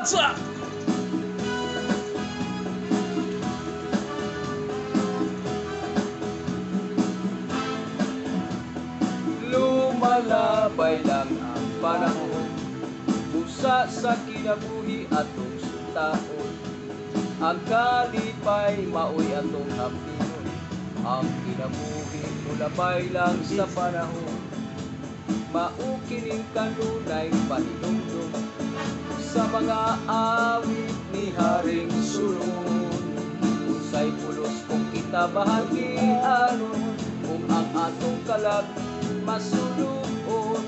bansa. Lumalabay lang ang panahon, busa sa kinabuhi atong sutaon. Ang kalipay maoy atong hapilon, ang kinabuhi mulabay lang sa panahon. Maukining kanunay pahinumdum sa mga awit ni Haring Sulon. Unsay pulos kung kita bahagianon, kung ang atong kalag masulubon.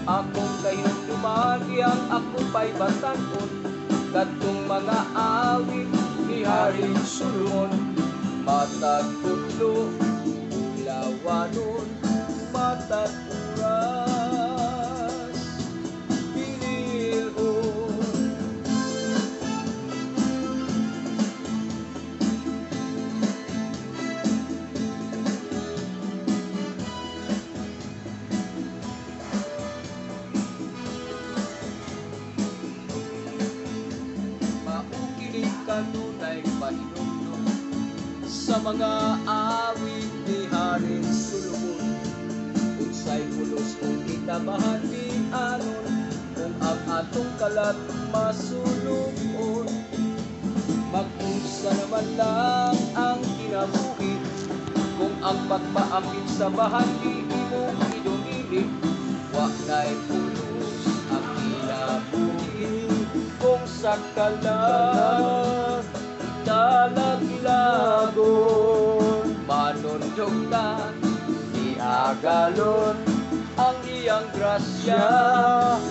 Akong kahinumduman iyang ako pa'y batanon, kadtong mga awit ni Haring Sulon. Matag putlo, ilawanon, matag oras, pinihon. Maukinig kanunay pahinumdum sa mga awit ni Haring Sulon. Unsay pulos kung kita bahagianon, kung ang atong kalat masulubon. Mag-unsa naman lang ang kinabuhi, kung ang pagpaapit sa bahagi imong idumili. Wa na'y pulos ang kinabuhi, kung sa kalat talaglagon. Manunjog na agalon ang iyang grasya,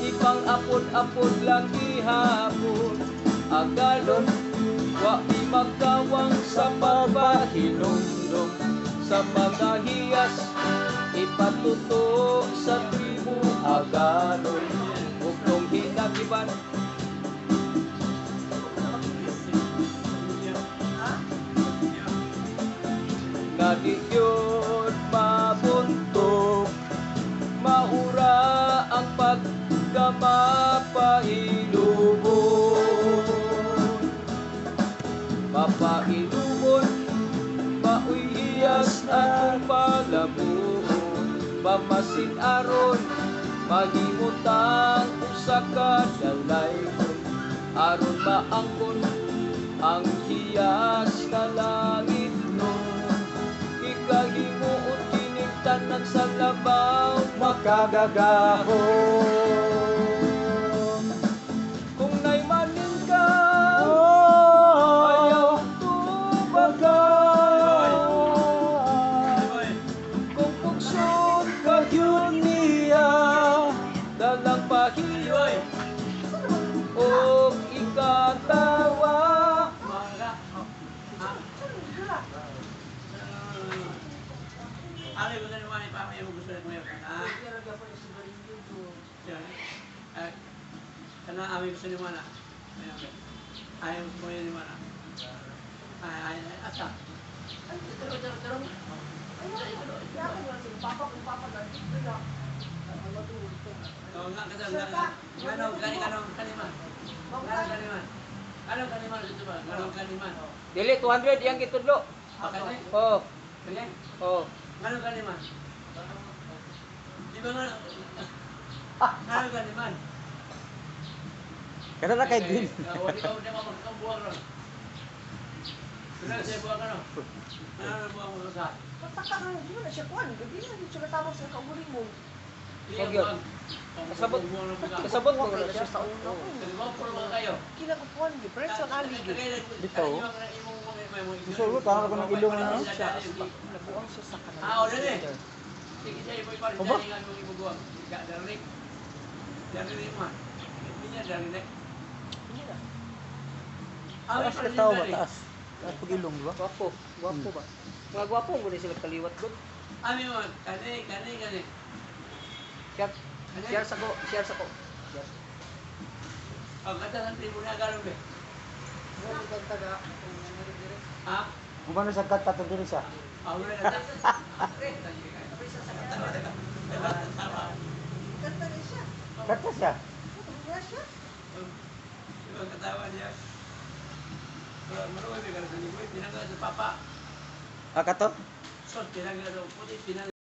ipang-apod-apod lang ihapon. Agalon, wa di magkawang sa pagpahinumdum sa mga hiyas, ipatuto sa tribu. Agalon, huwag hinagiban na di yun mabuntog, mahura ang pagkamapahilubon. Mapahilubon, mauhiyas atong palabuon. Mamasin aron, mahimutang usa ka dalaygon, aron maangkon ang hiyas na langit nun. Ikahimuot kinigtanan sa labaw makagagahon. Kung na'y manin ka, ayaw tubagan. Kung pugsod ka yun niya, dalang pahiyoy o ikatawa. Ano yung naman pa may gusto mo yun? Kana ami gusto ni mana. Ayaw mo yun ni mana. Ay asa. Dili 200 yang kitudlo. Oh. Oh. Ngano kaniman? Di ba nga? Ngano kaniman? Kada na kay din. Wala ka na magkambuang ron. Wala siya buwang ano? Ano buwang mo sa? Pataka di mo na siya kuan, gabi na di siya tawag sa kauguling mo. Kasabot. Kasabot mo na siya. Sa ulo. Mo puro kayo. Kinakuan di person ali gid. Bitaw. Gusto ko tawag ko ng ilong na. Nabuang siya sa kanal. Ah, ora ni. Sige siya ipoy par Oba? nga mo ibubuang. Ga darinik. Darinik man. Hindi niya darinik. Taas ka tao ba? Taas. Taas pag ilong, di ba? Gwapo. Gwapo ba? Mga gwapo mo sila kaliwat gud. Ami mo, kani. Share. Share sa ko. Share sa ko. Ang kata ng tribunal galon be. Ha? Kung paano sa kat tatong diri siya? Wala na ta. Kanta ni siya. Kata siya. Wala siya. katawa niya. Maluwi may karasaniboy, pinangga sa papa. Ah, kato? So, pinangga sa puti, pinangga.